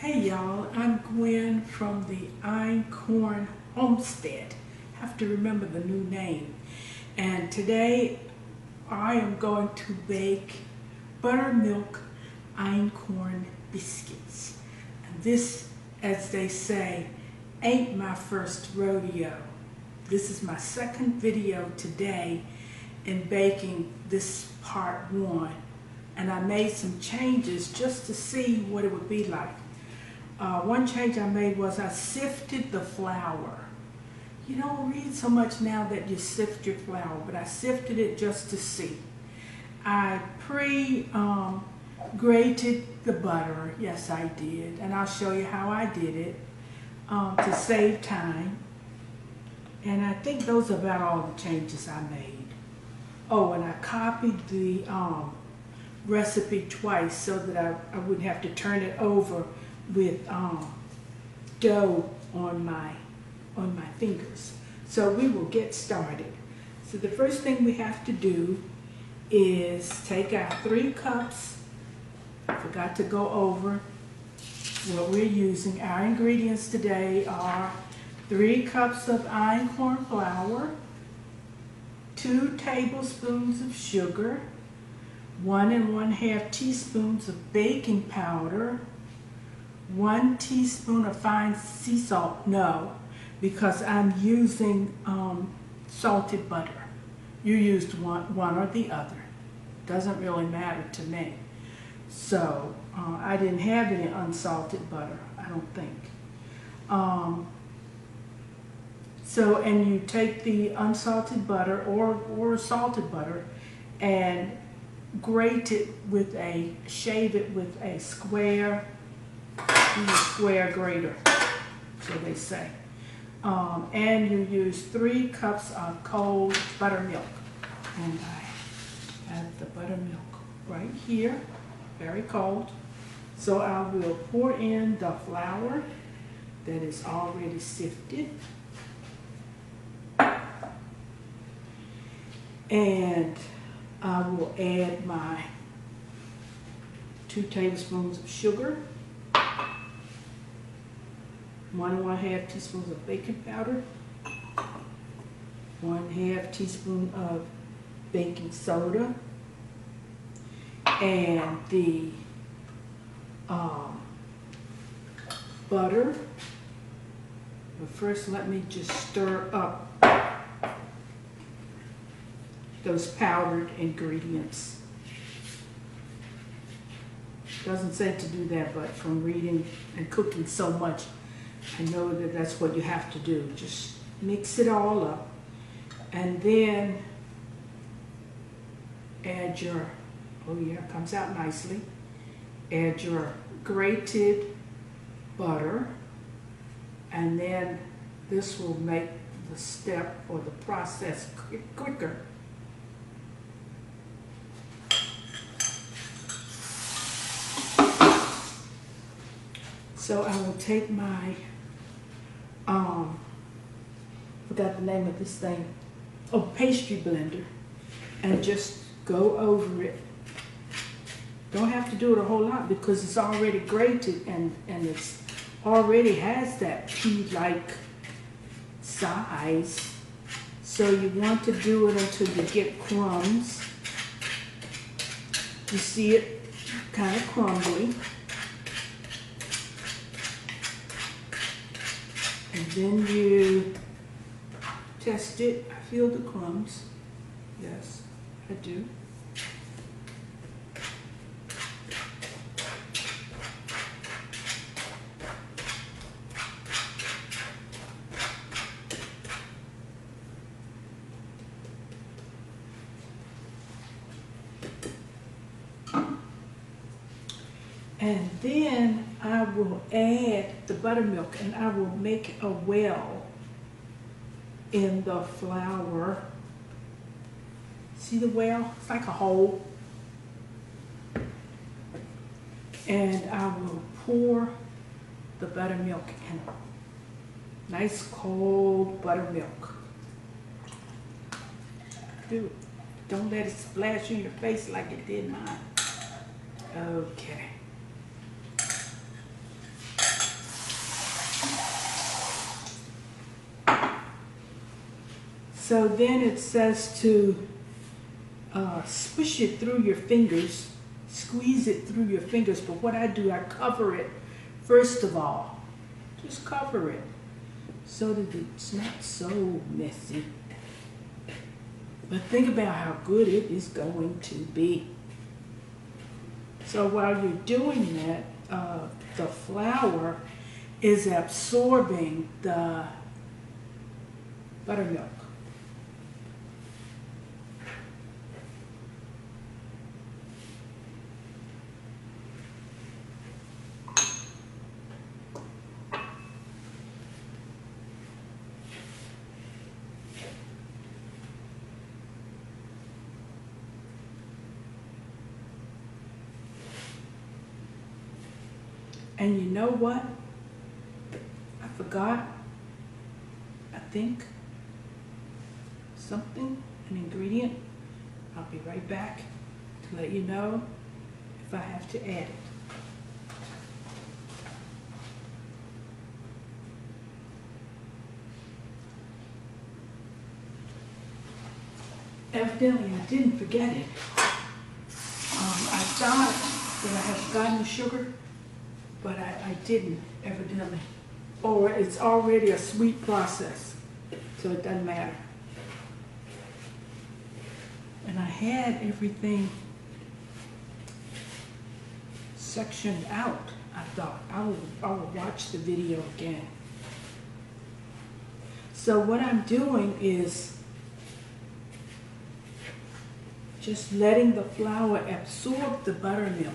Hey y'all, I'm Gwen from the EINKORN Homestead. Have to remember the new name. And today I am going to bake buttermilk einkorn biscuits. And this, as they say, ain't my first rodeo. This is my second video today in baking this part one. And I made some changes just to see what it would be like. One change I made was I sifted the flour. You don't read so much now that you sift your flour, but I sifted it just to see. I grated the butter. Yes, I did. And I'll show you how I did it to save time. And I think those are about all the changes I made. Oh, and I copied the recipe twice so that I wouldn't have to turn it over with dough on my fingers. So we will get started. So the first thing we have to do is take our 3 cups. I forgot to go over what we're using. Our ingredients today are 3 cups of einkorn flour, 2 tablespoons of sugar, 1 1/2 teaspoons of baking powder, 1 teaspoon of fine sea salt. No, because I'm using salted butter. You used one or the other. Doesn't really matter to me. So I didn't have any unsalted butter, I don't think. And you take the unsalted butter or salted butter and grate it shave it with a square grater, so they say. And you use 3 cups of cold buttermilk. And I have the buttermilk right here, very cold. So I will pour in the flour that is already sifted. And I will add my 2 tablespoons of sugar, 1 1/2 teaspoons of baking powder, 1/2 teaspoon of baking soda, and the butter. But first let me just stir up those powdered ingredients. Doesn't say to do that, but from reading and cooking so much, I know that that's what you have to do. Just mix it all up and then add your, oh yeah, it comes out nicely. Add your grated butter, and then this will make the step or the process quicker. So I will take my, forgot the name of this thing, pastry blender, and just go over it. Don't have to do it a whole lot because it's already grated and it's already has that pea-like size. So you want to do it until you get crumbs. You see it kind of crumbly. And then you test it. I feel the crumbs. Yes, I do. And then I will add the buttermilk and I will make a well in the flour. See the well? It's like a hole. And I will pour the buttermilk in. Nice cold buttermilk. Do it. Don't let it splash in your face like it did mine. Okay. So then it says to squish it through your fingers, squeeze it through your fingers, but what I do, I cover it first of all. Just cover it so that it's not so messy. But think about how good it is going to be. So while you're doing that, the flour is absorbing the buttermilk. And you know what? I forgot, I think, something, an ingredient. I'll be right back to let you know if I have to add it. Evidently, I didn't forget it. I thought that I had forgotten the sugar, but I didn't, evidently. Or it's already a sweet process, so it doesn't matter. And I had everything sectioned out. I thought I will watch the video again. So what I'm doing is just letting the flour absorb the buttermilk.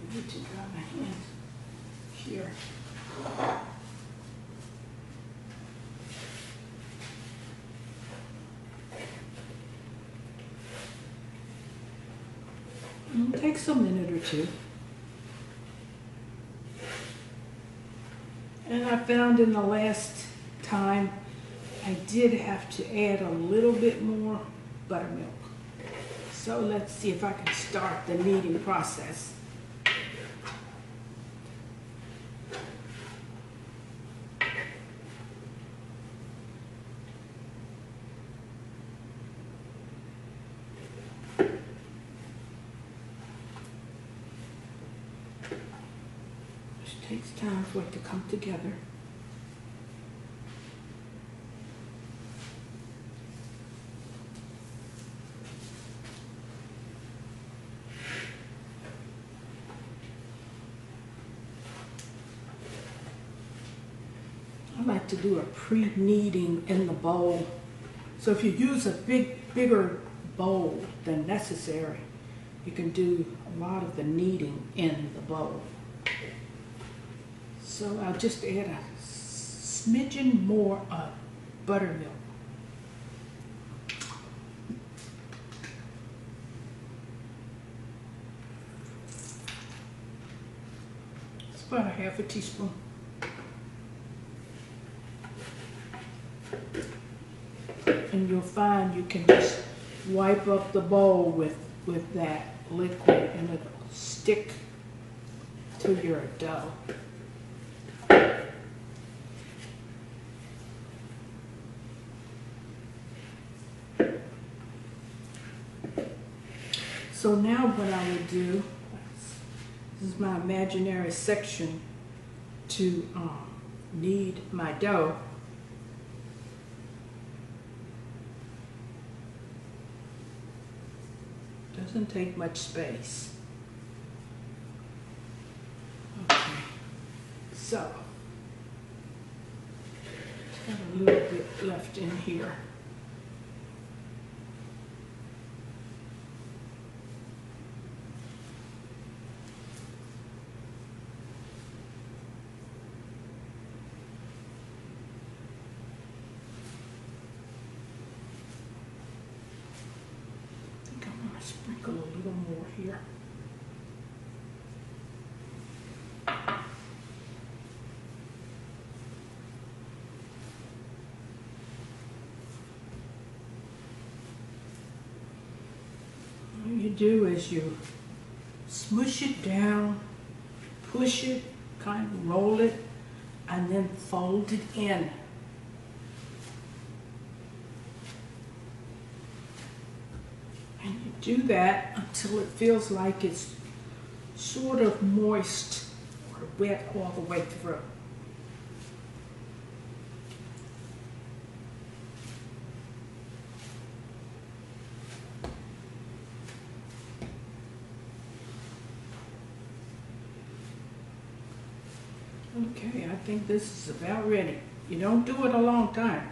I need to dry my hands here. It takes a minute or two. And I found in the last time I did have to add a little bit more buttermilk. So let's see if I can start the kneading process. Takes time for it to come together. I like to do a pre-kneading in the bowl. So if you use a bigger bowl than necessary, you can do a lot of the kneading in the bowl. So I'll just add a smidgen more of buttermilk. It's about a half a teaspoon. And you'll find you can just wipe up the bowl with that liquid and it'll stick to your dough. So now what I would do, this is my imaginary section to knead my dough. Doesn't take much space. Okay, so got a little bit left in here. Sprinkle a little more here. What you do is you smush it down, push it, kind of roll it, and then fold it in. do that until it feels like it's sort of moist or wet all the way through. Okay, I think this is about ready. You don't do it a long time.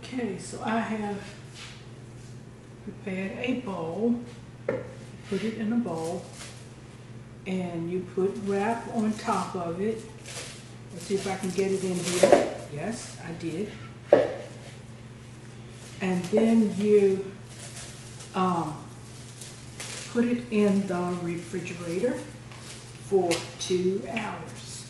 Okay, so I have prepared a bowl. Put it in a bowl, and you put wrap on top of it. Let's see if I can get it in here. Yes, I did. And then you put it in the refrigerator for 2 hours.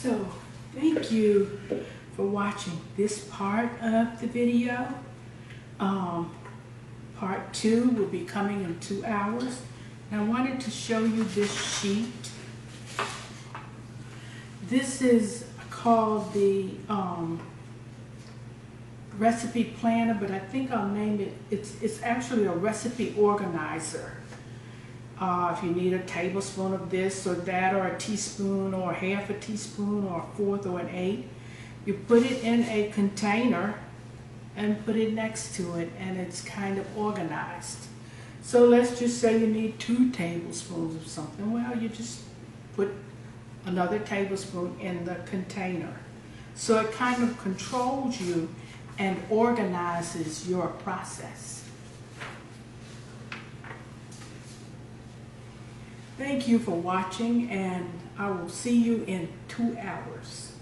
So, thank you for watching this part of the video. Part 2 will be coming in 2 hours. And I wanted to show you this sheet. This is called the recipe planner, but I think I'll name it, it's actually a recipe organizer. If you need a tablespoon of this or that, or a teaspoon or half a teaspoon or a fourth or an eighth, you put it in a container and put it next to it, and it's kind of organized. So let's just say you need 2 tablespoons of something. Well, you just put another tablespoon in the container. So it kind of controls you and organizes your process. Thank you for watching, and I will see you in 2 hours.